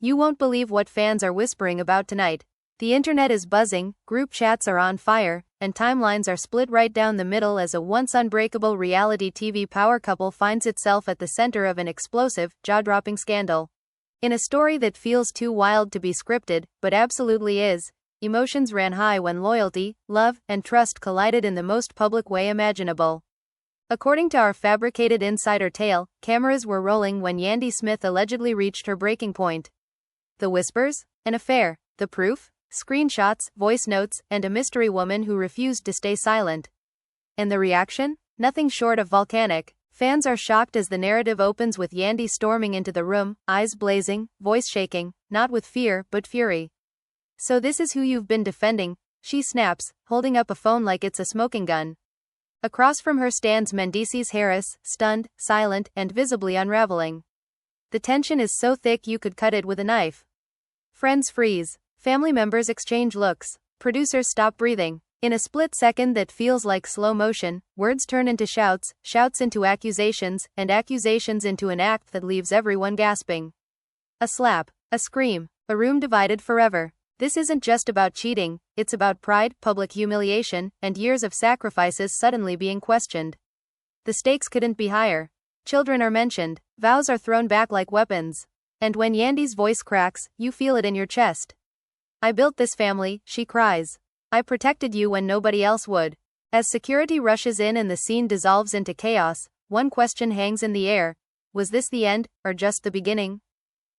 You won't believe what fans are whispering about tonight. The internet is buzzing, group chats are on fire, and timelines are split right down the middle as a once unbreakable reality TV power couple finds itself at the center of an explosive, jaw-dropping scandal. In a story that feels too wild to be scripted, but absolutely is, emotions ran high when loyalty, love, and trust collided in the most public way imaginable. According to our fabricated insider tale, cameras were rolling when Yandy Smith allegedly reached her breaking point. The whispers? An affair. The proof? Screenshots, voice notes, and a mystery woman who refused to stay silent. And the reaction? Nothing short of volcanic. Fans are shocked as the narrative opens with Yandy storming into the room, eyes blazing, voice shaking, not with fear, but fury. "So this is who you've been defending," she snaps, holding up a phone like it's a smoking gun. Across from her stands Mendeecees Harris, stunned, silent, and visibly unraveling. The tension is so thick you could cut it with a knife. Friends freeze. Family members exchange looks. Producers stop breathing. In a split second that feels like slow motion, words turn into shouts, shouts into accusations, and accusations into an act that leaves everyone gasping. A slap. A scream. A room divided forever. This isn't just about cheating, it's about pride, public humiliation, and years of sacrifices suddenly being questioned. The stakes couldn't be higher. Children are mentioned. Vows are thrown back like weapons. And when Yandy's voice cracks, you feel it in your chest. "I built this family," she cries. "I protected you when nobody else would." As security rushes in and the scene dissolves into chaos, one question hangs in the air. Was this the end, or just the beginning?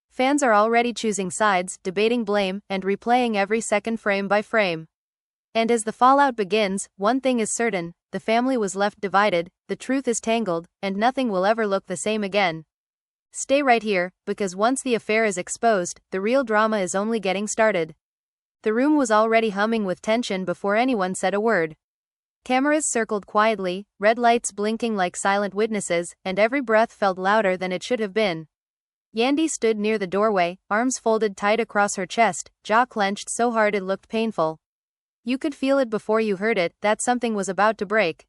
Fans are already choosing sides, debating blame, and replaying every second frame by frame. And as the fallout begins, one thing is certain: the family was left divided, the truth is tangled, and nothing will ever look the same again. Stay right here, because once the affair is exposed, the real drama is only getting started. The room was already humming with tension before anyone said a word. Cameras circled quietly, red lights blinking like silent witnesses, and every breath felt louder than it should have been. Yandy stood near the doorway, arms folded tight across her chest, jaw clenched so hard it looked painful. You could feel it before you heard it, that something was about to break.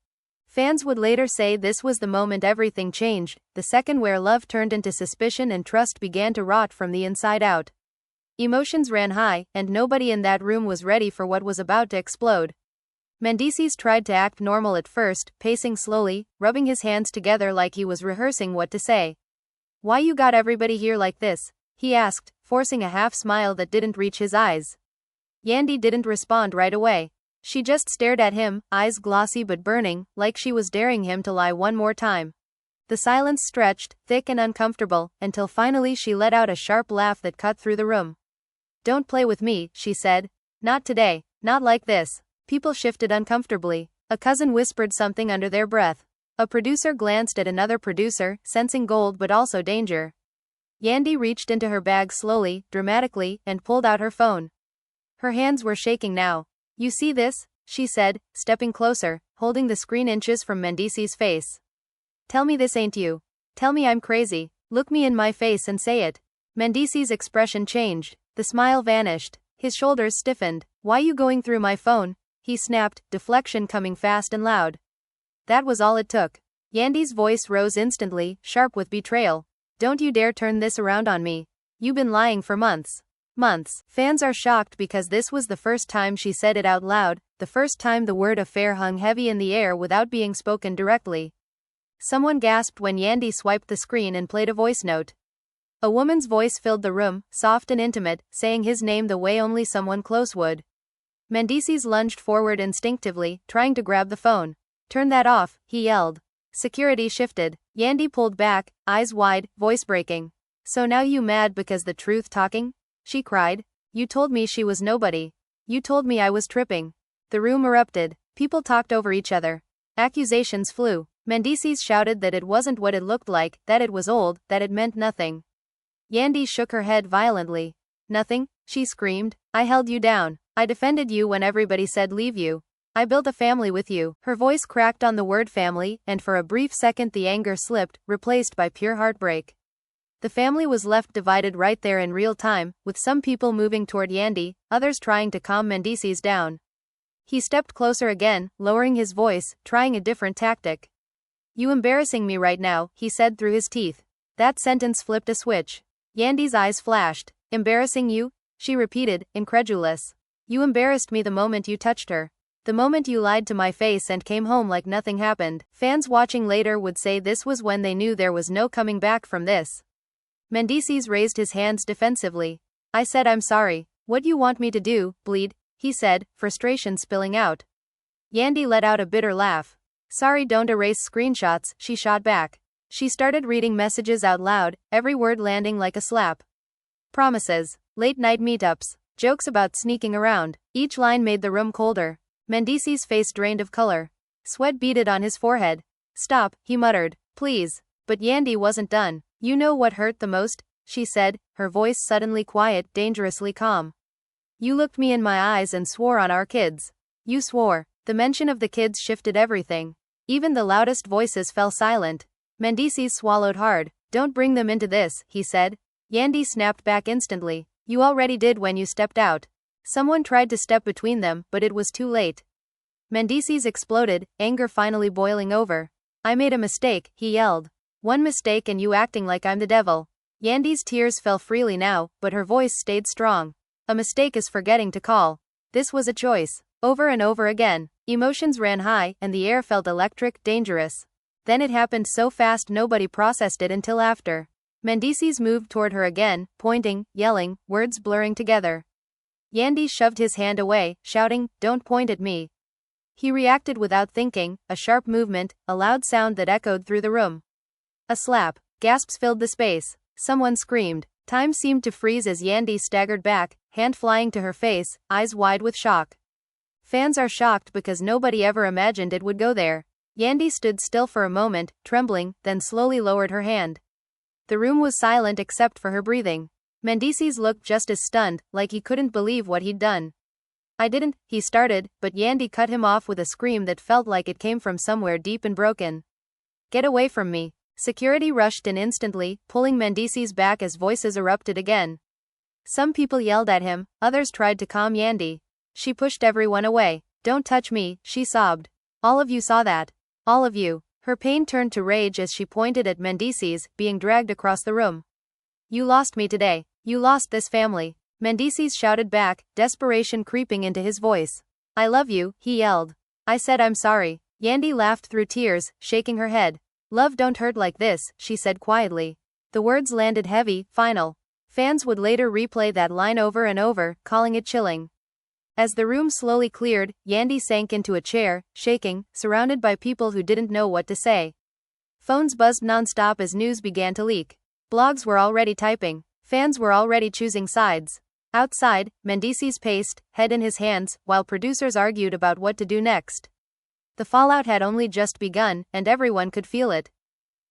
Fans would later say this was the moment everything changed, the second where love turned into suspicion and trust began to rot from the inside out. Emotions ran high, and nobody in that room was ready for what was about to explode. Mendeecees tried to act normal at first, pacing slowly, rubbing his hands together like he was rehearsing what to say. "Why you got everybody here like this?" he asked, forcing a half-smile that didn't reach his eyes. Yandy didn't respond right away. She just stared at him, eyes glossy but burning, like she was daring him to lie one more time. The silence stretched, thick and uncomfortable, until finally she let out a sharp laugh that cut through the room. "Don't play with me," she said. "Not today. Not like this." People shifted uncomfortably. A cousin whispered something under their breath. A producer glanced at another producer, sensing gold but also danger. Yandy reached into her bag slowly, dramatically, and pulled out her phone. Her hands were shaking now. "You see this?" she said, stepping closer, holding the screen inches from Mendeecees' face. "Tell me this ain't you. Tell me I'm crazy. Look me in my face and say it." Mendeecees' expression changed. The smile vanished. His shoulders stiffened. "Why you going through my phone?" he snapped, deflection coming fast and loud. That was all it took. Yandy's voice rose instantly, sharp with betrayal. "Don't you dare turn this around on me. You been lying for months." Months. Fans are shocked because this was the first time she said it out loud, the first time the word affair hung heavy in the air without being spoken directly. Someone gasped when Yandy swiped the screen and played a voice note. A woman's voice filled the room, soft and intimate, saying his name the way only someone close would. Mendeecees lunged forward instinctively, trying to grab the phone. "Turn that off," he yelled. Security shifted. Yandy pulled back, eyes wide, voice breaking. "So now you mad because the truth talking?" she cried. "You told me she was nobody. You told me I was tripping." The room erupted. People talked over each other. Accusations flew. Mendeecees shouted that it wasn't what it looked like, that it was old, that it meant nothing. Yandy shook her head violently. "Nothing?" she screamed. "I held you down. I defended you when everybody said leave you. I built a family with you." Her voice cracked on the word family, and for a brief second the anger slipped, replaced by pure heartbreak. The family was left divided right there in real time, with some people moving toward Yandy, others trying to calm Mendeecees down. He stepped closer again, lowering his voice, trying a different tactic. "You embarrassing me right now," he said through his teeth. That sentence flipped a switch. Yandy's eyes flashed. Embarrassing you? She repeated, incredulous. You embarrassed me the moment you touched her. The moment you lied to my face and came home like nothing happened. Fans watching later would say this was when they knew there was no coming back from this. Mendeecees raised his hands defensively. I said I'm sorry. What you want me to do, bleed? He said, frustration spilling out. Yandy let out a bitter laugh. Sorry, don't erase screenshots, she shot back. She started reading messages out loud, every word landing like a slap. Promises, late night meetups, jokes about sneaking around. Each line made the room colder. Mendeecees' face drained of color. Sweat beaded on his forehead. Stop, he muttered. Please. But Yandy wasn't done. You know what hurt the most? She said, her voice suddenly quiet, dangerously calm. You looked me in my eyes and swore on our kids. You swore. The mention of the kids shifted everything. Even the loudest voices fell silent. Mendeecees swallowed hard. Don't bring them into this, he said. Yandy snapped back instantly. You already did when you stepped out. Someone tried to step between them, but it was too late. Mendeecees exploded, anger finally boiling over. I made a mistake, he yelled. One mistake and you acting like I'm the devil. Yandy's tears fell freely now, but her voice stayed strong. A mistake is forgetting to call. This was a choice. Over and over again. Emotions ran high, and the air felt electric, dangerous. Then it happened so fast nobody processed it until after. Mendeecees moved toward her again, pointing, yelling, words blurring together. Yandy shoved his hand away, shouting, Don't point at me. He reacted without thinking, a sharp movement, a loud sound that echoed through the room. A slap. Gasps filled the space. Someone screamed. Time seemed to freeze as Yandy staggered back, hand flying to her face, eyes wide with shock. Fans are shocked because nobody ever imagined it would go there. Yandy stood still for a moment, trembling, then slowly lowered her hand. The room was silent except for her breathing. Mendeecees looked just as stunned, like he couldn't believe what he'd done. I didn't, he started, but Yandy cut him off with a scream that felt like it came from somewhere deep and broken. Get away from me. Security rushed in instantly, pulling Mendeecees back as voices erupted again. Some people yelled at him, others tried to calm Yandy. She pushed everyone away. Don't touch me, she sobbed. All of you saw that. All of you. Her pain turned to rage as she pointed at Mendeecees, being dragged across the room. You lost me today. You lost this family. Mendeecees shouted back, desperation creeping into his voice. I love you, he yelled. I said I'm sorry. Yandy laughed through tears, shaking her head. Love don't hurt like this, she said quietly. The words landed heavy, final. Fans would later replay that line over and over, calling it chilling. As the room slowly cleared, Yandy sank into a chair, shaking, surrounded by people who didn't know what to say. Phones buzzed nonstop as news began to leak. Blogs were already typing. Fans were already choosing sides. Outside, Mendeecees paced, head in his hands, while producers argued about what to do next. The fallout had only just begun, and everyone could feel it.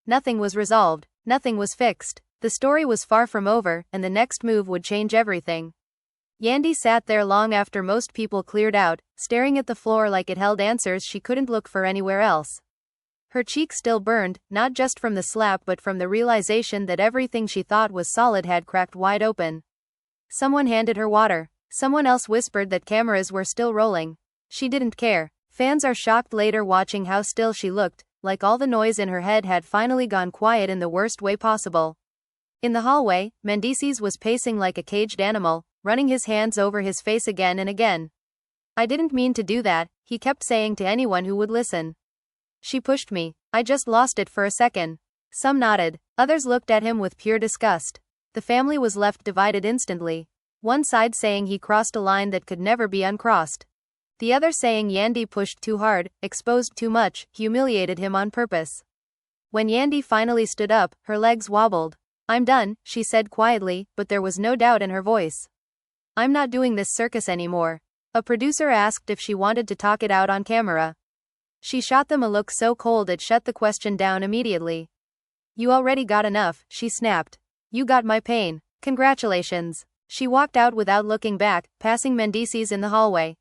Nothing was resolved. Nothing was fixed. The story was far from over, and the next move would change everything. Yandy sat there long after most people cleared out, staring at the floor like it held answers she couldn't look for anywhere else. Her cheek still burned, not just from the slap but from the realization that everything she thought was solid had cracked wide open. Someone handed her water. Someone else whispered that cameras were still rolling. She didn't care. Fans are shocked later watching how still she looked, like all the noise in her head had finally gone quiet in the worst way possible. In the hallway, Mendeecees was pacing like a caged animal, running his hands over his face again and again. I didn't mean to do that, he kept saying to anyone who would listen. She pushed me. I just lost it for a second. Some nodded. Others looked at him with pure disgust. The family was left divided instantly. One side saying he crossed a line that could never be uncrossed. The other saying Yandy pushed too hard, exposed too much, humiliated him on purpose. When Yandy finally stood up, her legs wobbled. I'm done, she said quietly, but there was no doubt in her voice. I'm not doing this circus anymore. A producer asked if she wanted to talk it out on camera. She shot them a look so cold it shut the question down immediately. You already got enough, she snapped. You got my pain. Congratulations. She walked out without looking back, passing Mendeecees in the hallway.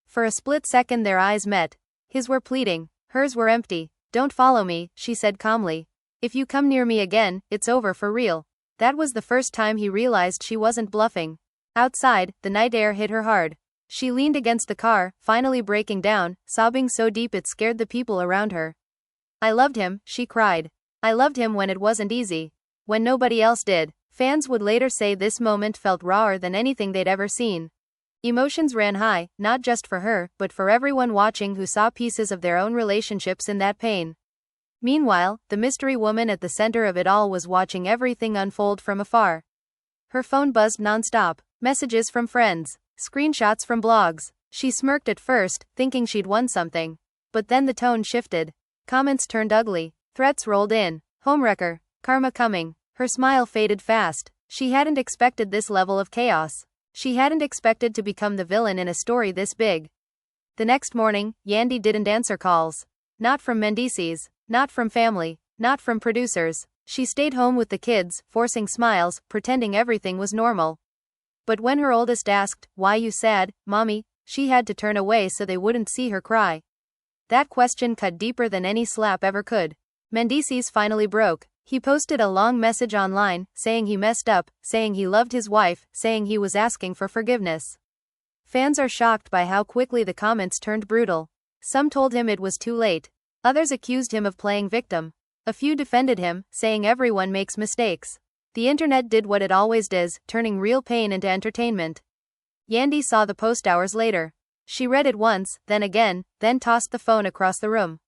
For a split second their eyes met. His were pleading. Hers were empty. Don't follow me, she said calmly. If you come near me again, it's over for real. That was the first time he realized she wasn't bluffing. Outside, the night air hit her hard. She leaned against the car, finally breaking down, sobbing so deep it scared the people around her. I loved him, she cried. I loved him when it wasn't easy. When nobody else did. Fans would later say this moment felt rawer than anything they'd ever seen. Emotions ran high, not just for her, but for everyone watching who saw pieces of their own relationships in that pain. Meanwhile, the mystery woman at the center of it all was watching everything unfold from afar. Her phone buzzed nonstop, messages from friends, screenshots from blogs. She smirked at first, thinking she'd won something. But then the tone shifted. Comments turned ugly, threats rolled in. Homewrecker, karma coming. Her smile faded fast. She hadn't expected this level of chaos. She hadn't expected to become the villain in a story this big. The next morning, Yandy didn't answer calls. Not from Mendeecees, not from family, not from producers. She stayed home with the kids, forcing smiles, pretending everything was normal. But when her oldest asked, "Why you sad, Mommy?" she had to turn away so they wouldn't see her cry. That question cut deeper than any slap ever could. Mendeecees finally broke. He posted a long message online, saying he messed up, saying he loved his wife, saying he was asking for forgiveness. Fans are shocked by how quickly the comments turned brutal. Some told him it was too late. Others accused him of playing victim. A few defended him, saying everyone makes mistakes. The internet did what it always does, turning real pain into entertainment. Yandy saw the post hours later. She read it once, then again, then tossed the phone across the room.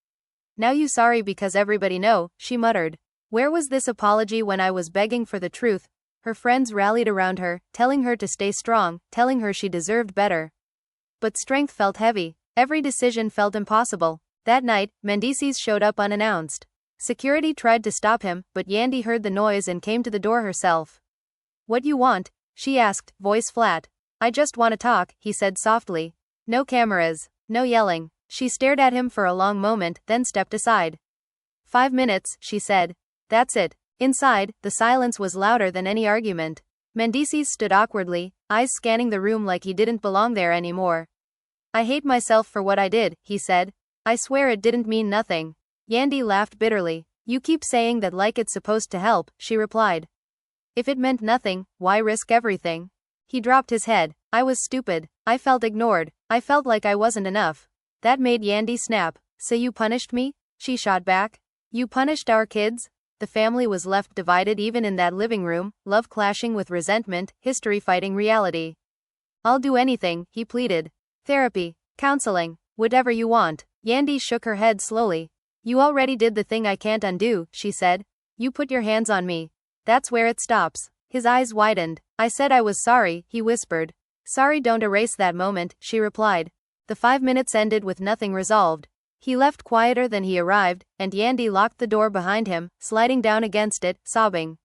"Now you sorry because everybody know," she muttered. "Where was this apology when I was begging for the truth?" Her friends rallied around her, telling her to stay strong, telling her she deserved better. But strength felt heavy. Every decision felt impossible. That night, Mendeecees showed up unannounced. Security tried to stop him, but Yandy heard the noise and came to the door herself. "What you want?" she asked, voice flat. "I just want to talk," he said softly. "No cameras. No yelling." She stared at him for a long moment, then stepped aside. "5 minutes," she said. "That's it." Inside, the silence was louder than any argument. Mendeecees stood awkwardly, eyes scanning the room like he didn't belong there anymore. "I hate myself for what I did," he said. "I swear it didn't mean nothing." Yandy laughed bitterly. "You keep saying that like it's supposed to help," she replied. "If it meant nothing, why risk everything?" He dropped his head. "I was stupid. I felt ignored. I felt like I wasn't enough." That made Yandy snap. "So you punished me?" she shot back. "You punished our kids?" The family was left divided even in that living room, love clashing with resentment, history fighting reality. "I'll do anything," he pleaded. "Therapy, counseling, whatever you want." Yandy shook her head slowly. "You already did the thing I can't undo," she said. "You put your hands on me. That's where it stops." His eyes widened. "I said I was sorry," he whispered. "Sorry don't erase that moment," she replied. The 5 minutes ended with nothing resolved. He left quieter than he arrived, and Yandy locked the door behind him, sliding down against it, sobbing.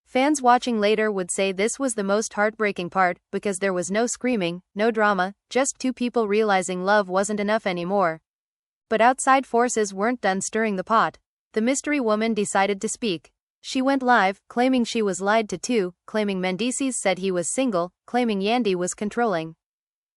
Fans watching later would say this was the most heartbreaking part, because there was no screaming, no drama, just two people realizing love wasn't enough anymore. But outside forces weren't done stirring the pot. The mystery woman decided to speak. She went live, claiming she was lied to too, claiming Mendeecees said he was single, claiming Yandy was controlling.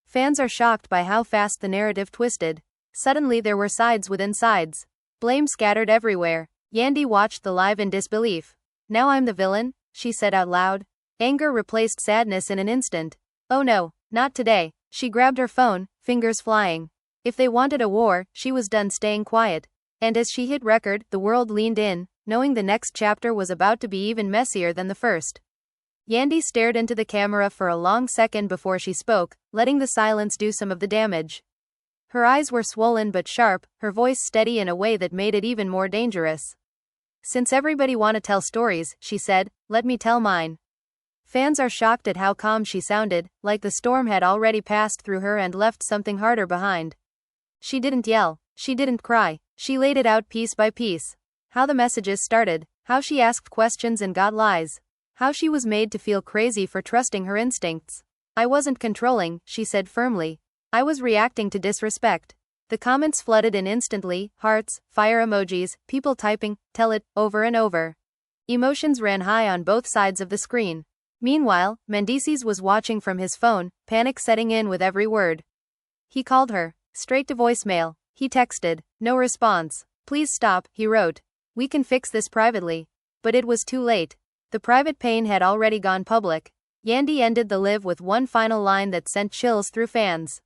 Fans are shocked by how fast the narrative twisted. Suddenly there were sides within sides. Blame scattered everywhere. Yandy watched the live in disbelief. "Now I'm the villain?" she said out loud. Anger replaced sadness in an instant. "Oh no, not today." She grabbed her phone, fingers flying. If they wanted a war, she was done staying quiet. And as she hit record, the world leaned in, knowing the next chapter was about to be even messier than the first. Yandy stared into the camera for a long second before she spoke, letting the silence do some of the damage. Her eyes were swollen but sharp, her voice steady in a way that made it even more dangerous. "Since everybody wanna tell stories," she said, "let me tell mine." Fans are shocked at how calm she sounded, like the storm had already passed through her and left something harder behind. She didn't yell. She didn't cry. She laid it out piece by piece. How the messages started, how she asked questions and got lies. How she was made to feel crazy for trusting her instincts. "I wasn't controlling," she said firmly. "I was reacting to disrespect." The comments flooded in instantly, hearts, fire emojis, people typing, "Tell it," over and over. Emotions ran high on both sides of the screen. Meanwhile, Mendeecees was watching from his phone, panic setting in with every word. He called her. Straight to voicemail. He texted. No response. "Please stop," he wrote. "We can fix this privately." But it was too late. The private pain had already gone public. Yandy ended the live with one final line that sent chills through fans.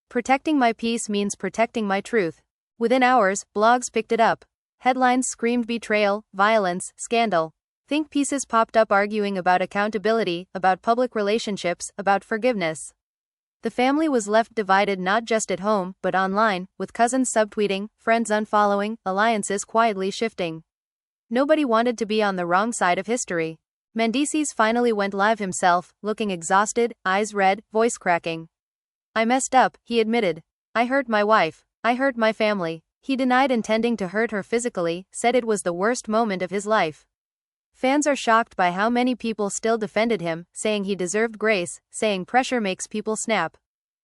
"Protecting my peace means protecting my truth." Within hours, blogs picked it up. Headlines screamed betrayal, violence, scandal. Think pieces popped up arguing about accountability, about public relationships, about forgiveness. The family was left divided not just at home, but online, with cousins subtweeting, friends unfollowing, alliances quietly shifting. Nobody wanted to be on the wrong side of history. Mendeecees finally went live himself, looking exhausted, eyes red, voice cracking. "I messed up," he admitted. "I hurt my wife. I hurt my family." He denied intending to hurt her physically, said it was the worst moment of his life. Fans are shocked by how many people still defended him, saying he deserved grace, saying pressure makes people snap.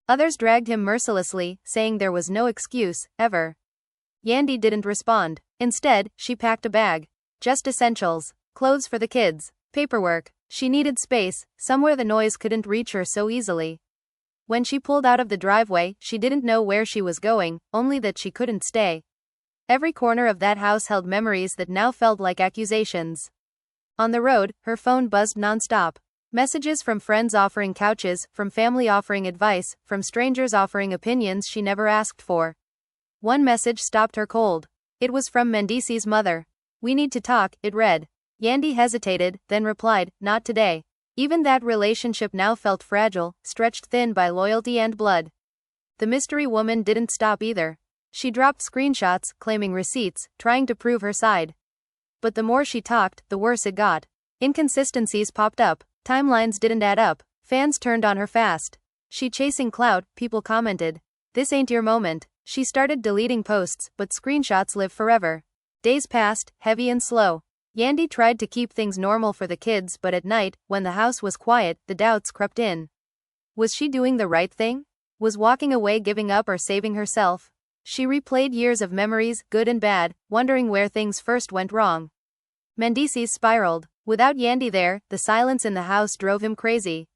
Others dragged him mercilessly, saying there was no excuse, ever. Yandy didn't respond. Instead, she packed a bag. Just essentials. Clothes for the kids. Paperwork. She needed space, somewhere the noise couldn't reach her so easily. When she pulled out of the driveway, she didn't know where she was going, only that she couldn't stay. Every corner of that house held memories that now felt like accusations. On the road, her phone buzzed nonstop. Messages from friends offering couches, from family offering advice, from strangers offering opinions she never asked for. One message stopped her cold. It was from Mendeecees' mother. "We need to talk," it read. Yandy hesitated, then replied, "Not today." Even that relationship now felt fragile, stretched thin by loyalty and blood. The mystery woman didn't stop either. She dropped screenshots, claiming receipts, trying to prove her side. But the more she talked, the worse it got. Inconsistencies popped up. Timelines didn't add up. Fans turned on her fast. "She chasing clout," people commented. "This ain't your moment." She started deleting posts, but screenshots live forever. Days passed, heavy and slow. Yandy tried to keep things normal for the kids, but at night, when the house was quiet, the doubts crept in. Was she doing the right thing? Was walking away giving up or saving herself? She replayed years of memories, good and bad, wondering where things first went wrong. Mendeecees spiraled. Without Yandy there, the silence in the house drove him crazy.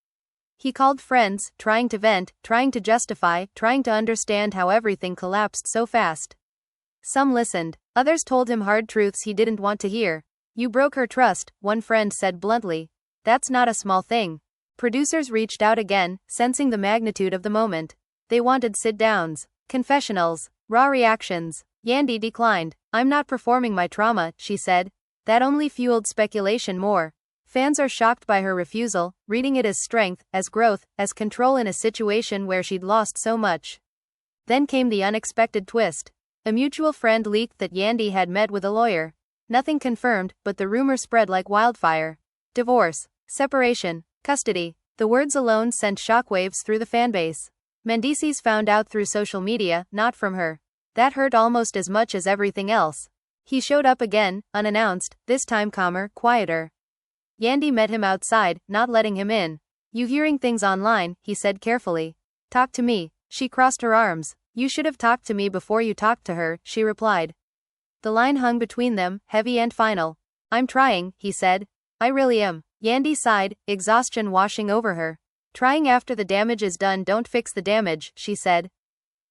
He called friends, trying to vent, trying to justify, trying to understand how everything collapsed so fast. Some listened. Others told him hard truths he didn't want to hear. "You broke her trust," one friend said bluntly. "That's not a small thing." Producers reached out again, sensing the magnitude of the moment. They wanted sit-downs, confessionals, raw reactions. Yandy declined. "I'm not performing my trauma," she said. That only fueled speculation more. Fans are shocked by her refusal, reading it as strength, as growth, as control in a situation where she'd lost so much. Then came the unexpected twist. A mutual friend leaked that Yandy had met with a lawyer. Nothing confirmed, but the rumor spread like wildfire. Divorce, separation, custody. The words alone sent shockwaves through the fanbase. Mendeecees found out through social media, not from her. That hurt almost as much as everything else. He showed up again, unannounced, this time calmer, quieter. Yandy met him outside, not letting him in. "You hearing things online," he said carefully. "Talk to me." She crossed her arms. "You should have talked to me before you talked to her," she replied. The line hung between them, heavy and final. "I'm trying," he said. "I really am." Yandy sighed, exhaustion washing over her. "Trying after the damage is done don't fix the damage," she said.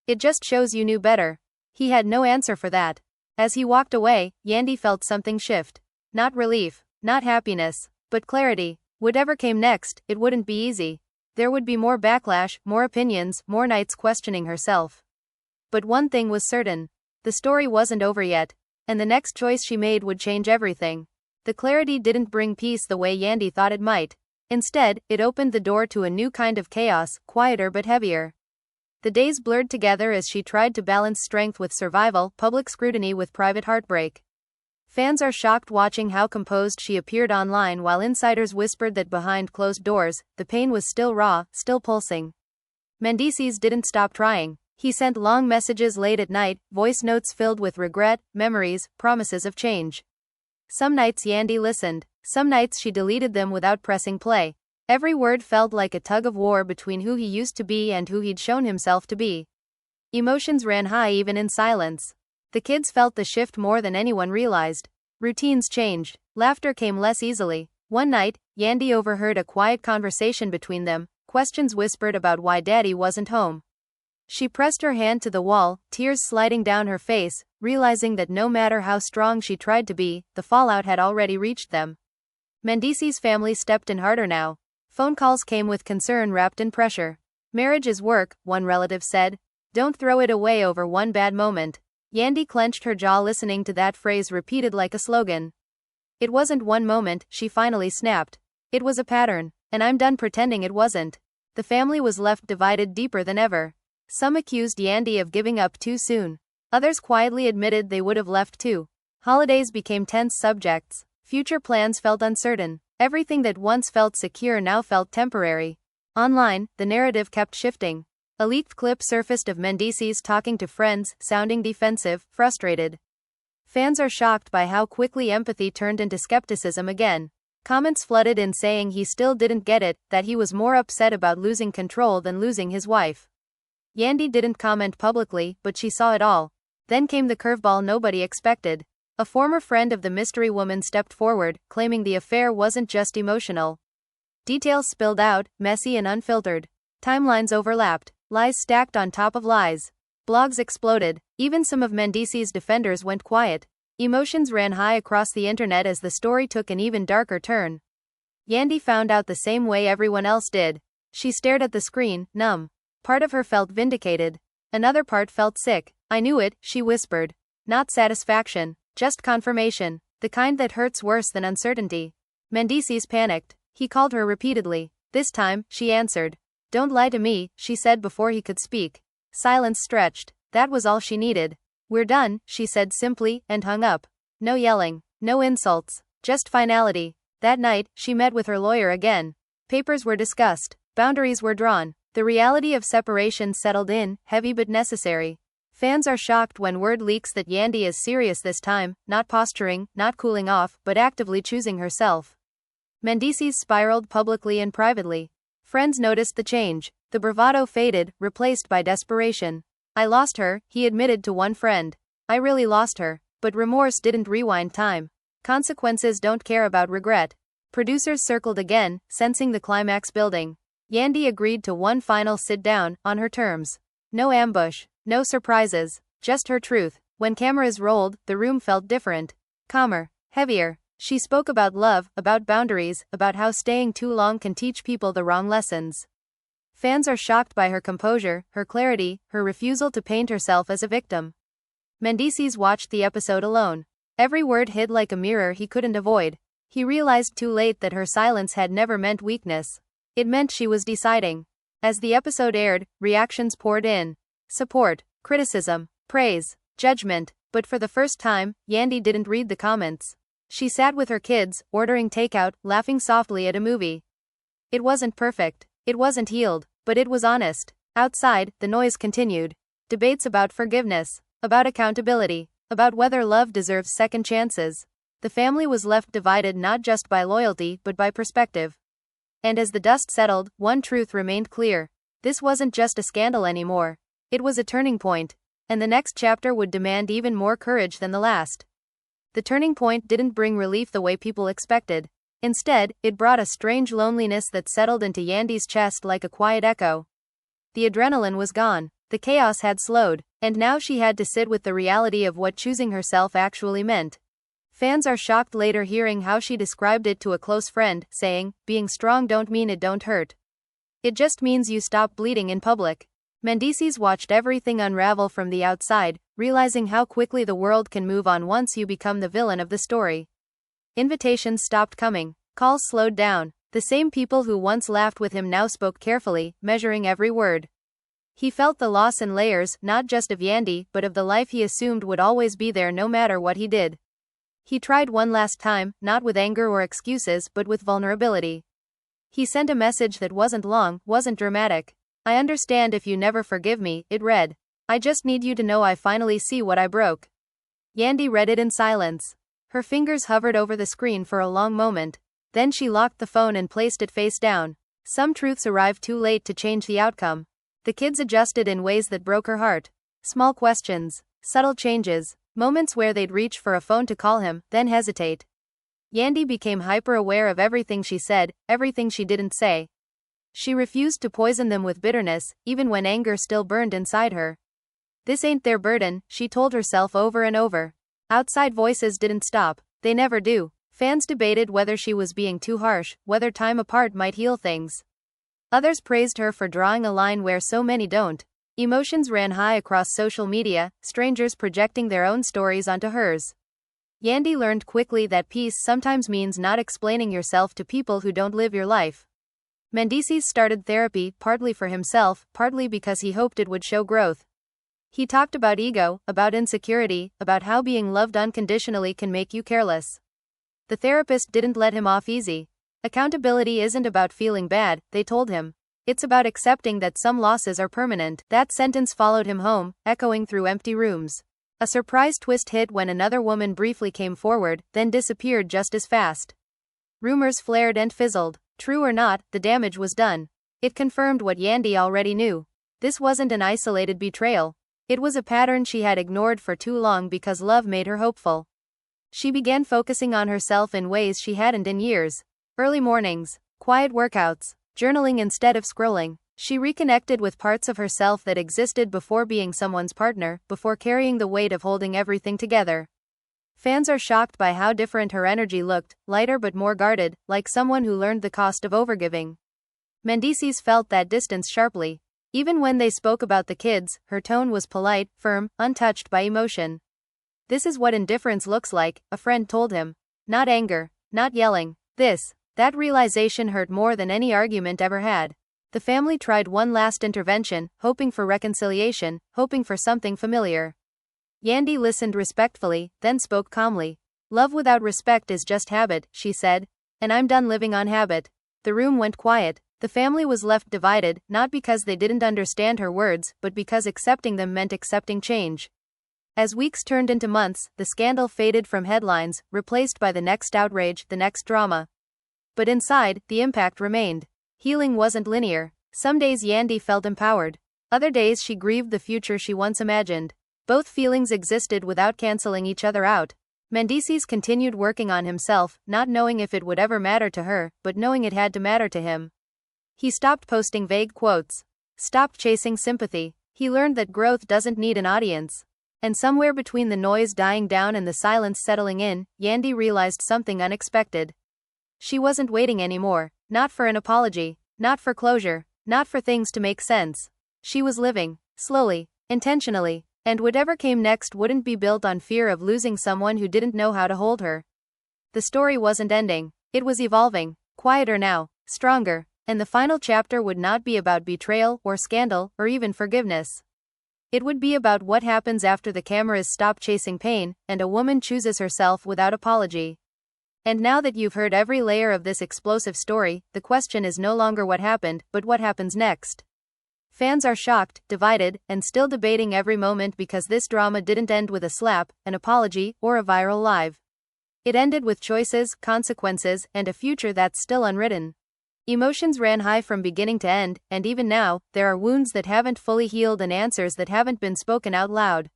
"It just shows you knew better." He had no answer for that. As he walked away, Yandy felt something shift. Not relief, not happiness, but clarity. Whatever came next, it wouldn't be easy. There would be more backlash, more opinions, more nights questioning herself. But one thing was certain. The story wasn't over yet. And the next choice she made would change everything. The clarity didn't bring peace the way Yandy thought it might. Instead, it opened the door to a new kind of chaos, quieter but heavier. The days blurred together as she tried to balance strength with survival, public scrutiny with private heartbreak. Fans are shocked watching how composed she appeared online while insiders whispered that behind closed doors, the pain was still raw, still pulsing. Mendeecees didn't stop trying. He sent long messages late at night, voice notes filled with regret, memories, promises of change. Some nights Yandy listened. Some nights she deleted them without pressing play. Every word felt like a tug of war between who he used to be and who he'd shown himself to be. Emotions ran high even in silence. The kids felt the shift more than anyone realized. Routines changed. Laughter came less easily. One night, Yandy overheard a quiet conversation between them, questions whispered about why Daddy wasn't home. She pressed her hand to the wall, tears sliding down her face, realizing that no matter how strong she tried to be, the fallout had already reached them. Mendeecees' family stepped in harder now. Phone calls came with concern wrapped in pressure. "Marriage is work," one relative said. "Don't throw it away over one bad moment." Yandy clenched her jaw listening to that phrase repeated like a slogan. It wasn't one moment, she finally snapped. It was a pattern, and I'm done pretending it wasn't. The family was left divided deeper than ever. Some accused Yandy of giving up too soon. Others quietly admitted they would have left too. Holidays became tense subjects. Future plans felt uncertain. Everything that once felt secure now felt temporary. Online, the narrative kept shifting. A leaked clip surfaced of Mendeecees talking to friends, sounding defensive, frustrated. Fans are shocked by how quickly empathy turned into skepticism again. Comments flooded in saying he still didn't get it, that he was more upset about losing control than losing his wife. Yandy didn't comment publicly, but she saw it all. Then came the curveball nobody expected. A former friend of the mystery woman stepped forward, claiming the affair wasn't just emotional. Details spilled out, messy and unfiltered. Timelines overlapped, lies stacked on top of lies. Blogs exploded, even some of Mendeecees' defenders went quiet. Emotions ran high across the internet as the story took an even darker turn. Yandy found out the same way everyone else did. She stared at the screen, numb. Part of her felt vindicated. Another part felt sick. I knew it, she whispered. Not satisfaction, just confirmation, the kind that hurts worse than uncertainty. Mendeecees panicked. He called her repeatedly. This time, she answered. Don't lie to me, she said before he could speak. Silence stretched. That was all she needed. We're done, she said simply, and hung up. No yelling, no insults, just finality. That night, she met with her lawyer again. Papers were discussed, boundaries were drawn. The reality of separation settled in, heavy but necessary. Fans are shocked when word leaks that Yandy is serious this time, not posturing, not cooling off, but actively choosing herself. Mendeecees spiraled publicly and privately. Friends noticed the change. The bravado faded, replaced by desperation. I lost her, he admitted to one friend. I really lost her. But remorse didn't rewind time. Consequences don't care about regret. Producers circled again, sensing the climax building. Yandy agreed to one final sit-down, on her terms. No ambush, no surprises, just her truth. When cameras rolled, the room felt different. Calmer, heavier. She spoke about love, about boundaries, about how staying too long can teach people the wrong lessons. Fans are shocked by her composure, her clarity, her refusal to paint herself as a victim. Mendeecees watched the episode alone. Every word hid like a mirror he couldn't avoid. He realized too late that her silence had never meant weakness. It meant she was deciding. As the episode aired, reactions poured in. Support, criticism, praise, judgment, but for the first time, Yandy didn't read the comments. She sat with her kids, ordering takeout, laughing softly at a movie. It wasn't perfect, it wasn't healed, but it was honest. Outside, the noise continued. Debates about forgiveness, about accountability, about whether love deserves second chances. The family was left divided not just by loyalty but by perspective. And as the dust settled, one truth remained clear. This wasn't just a scandal anymore. It was a turning point. And the next chapter would demand even more courage than the last. The turning point didn't bring relief the way people expected. Instead, it brought a strange loneliness that settled into Yandy's chest like a quiet echo. The adrenaline was gone. The chaos had slowed. And now she had to sit with the reality of what choosing herself actually meant. Fans are shocked later hearing how she described it to a close friend, saying, being strong don't mean it don't hurt. It just means you stop bleeding in public. Mendeecees watched everything unravel from the outside, realizing how quickly the world can move on once you become the villain of the story. Invitations stopped coming. Calls slowed down. The same people who once laughed with him now spoke carefully, measuring every word. He felt the loss in layers, not just of Yandy, but of the life he assumed would always be there no matter what he did. He tried one last time, not with anger or excuses, but with vulnerability. He sent a message that wasn't long, wasn't dramatic. I understand if you never forgive me, it read. I just need you to know I finally see what I broke. Yandy read it in silence. Her fingers hovered over the screen for a long moment. Then she locked the phone and placed it face down. Some truths arrived too late to change the outcome. The kids adjusted in ways that broke her heart. Small questions, subtle changes, moments where they'd reach for a phone to call him, then hesitate. Yandy became hyper-aware of everything she said, everything she didn't say. She refused to poison them with bitterness, even when anger still burned inside her. This ain't their burden, she told herself over and over. Outside voices didn't stop, they never do. Fans debated whether she was being too harsh, whether time apart might heal things. Others praised her for drawing a line where so many don't. Emotions ran high across social media, strangers projecting their own stories onto hers. Yandy learned quickly that peace sometimes means not explaining yourself to people who don't live your life. Mendeecees started therapy, partly for himself, partly because he hoped it would show growth. He talked about ego, about insecurity, about how being loved unconditionally can make you careless. The therapist didn't let him off easy. Accountability isn't about feeling bad, they told him. It's about accepting that some losses are permanent. That sentence followed him home, echoing through empty rooms. A surprise twist hit when another woman briefly came forward, then disappeared just as fast. Rumors flared and fizzled. True or not, the damage was done. It confirmed what Yandy already knew. This wasn't an isolated betrayal. It was a pattern she had ignored for too long because love made her hopeful. She began focusing on herself in ways she hadn't in years. Early mornings, quiet workouts, journaling instead of scrolling. She reconnected with parts of herself that existed before being someone's partner, before carrying the weight of holding everything together. Fans are shocked by how different her energy looked, lighter but more guarded, like someone who learned the cost of overgiving. Mendeecees felt that distance sharply. Even when they spoke about the kids, her tone was polite, firm, untouched by emotion. This is what indifference looks like, a friend told him. Not anger, not yelling. That realization hurt more than any argument ever had. The family tried one last intervention, hoping for reconciliation, hoping for something familiar. Yandy listened respectfully, then spoke calmly. Love without respect is just habit, she said. And I'm done living on habit. The room went quiet. The family was left divided, not because they didn't understand her words, but because accepting them meant accepting change. As weeks turned into months, the scandal faded from headlines, replaced by the next outrage, the next drama. But inside, the impact remained. Healing wasn't linear. Some days Yandy felt empowered. Other days she grieved the future she once imagined. Both feelings existed without canceling each other out. Mendeecees continued working on himself, not knowing if it would ever matter to her, but knowing it had to matter to him. He stopped posting vague quotes. Stopped chasing sympathy. He learned that growth doesn't need an audience. And somewhere between the noise dying down and the silence settling in, Yandy realized something unexpected. She wasn't waiting anymore, not for an apology, not for closure, not for things to make sense. She was living, slowly, intentionally, and whatever came next wouldn't be built on fear of losing someone who didn't know how to hold her. The story wasn't ending, it was evolving, quieter now, stronger, and the final chapter would not be about betrayal, or scandal, or even forgiveness. It would be about what happens after the cameras stop chasing pain, and a woman chooses herself without apology. And now that you've heard every layer of this explosive story, the question is no longer what happened, but what happens next. Fans are shocked, divided, and still debating every moment because this drama didn't end with a slap, an apology, or a viral live. It ended with choices, consequences, and a future that's still unwritten. Emotions ran high from beginning to end, and even now, there are wounds that haven't fully healed and answers that haven't been spoken out loud.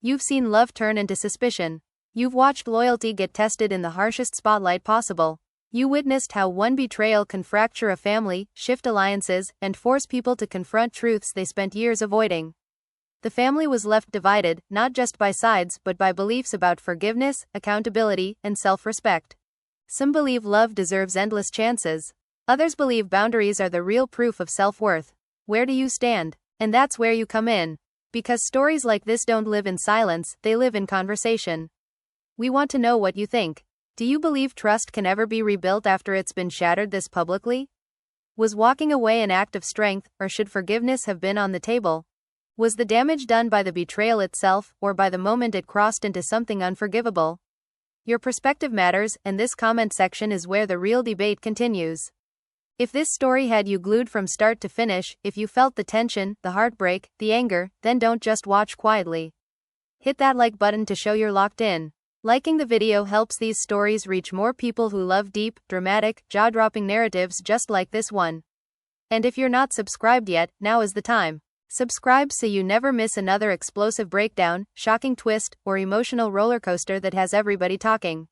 You've seen love turn into suspicion. You've watched loyalty get tested in the harshest spotlight possible. You witnessed how one betrayal can fracture a family, shift alliances, and force people to confront truths they spent years avoiding. The family was left divided, not just by sides, but by beliefs about forgiveness, accountability, and self-respect. Some believe love deserves endless chances. Others believe boundaries are the real proof of self-worth. Where do you stand? And that's where you come in. Because stories like this don't live in silence, they live in conversation. We want to know what you think. Do you believe trust can ever be rebuilt after it's been shattered this publicly? Was walking away an act of strength, or should forgiveness have been on the table? Was the damage done by the betrayal itself, or by the moment it crossed into something unforgivable? Your perspective matters, and this comment section is where the real debate continues. If this story had you glued from start to finish, if you felt the tension, the heartbreak, the anger, then don't just watch quietly. Hit that like button to show you're locked in. Liking the video helps these stories reach more people who love deep, dramatic, jaw-dropping narratives just like this one. And if you're not subscribed yet, now is the time. Subscribe so you never miss another explosive breakdown, shocking twist, or emotional roller coaster that has everybody talking.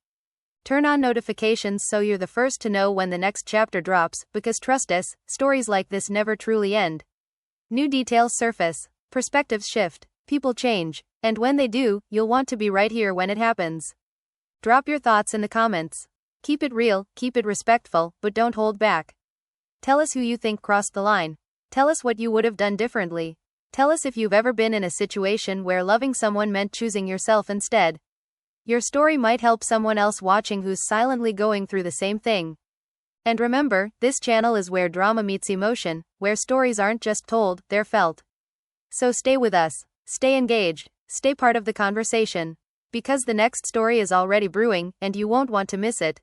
Turn on notifications so you're the first to know when the next chapter drops, because trust us, stories like this never truly end. New details surface, perspectives shift, people change. And when they do, you'll want to be right here when it happens. Drop your thoughts in the comments. Keep it real, keep it respectful, but don't hold back. Tell us who you think crossed the line. Tell us what you would have done differently. Tell us if you've ever been in a situation where loving someone meant choosing yourself instead. Your story might help someone else watching who's silently going through the same thing. And remember, this channel is where drama meets emotion, where stories aren't just told, they're felt. So stay with us, stay engaged, stay part of the conversation. Because the next story is already brewing, and you won't want to miss it.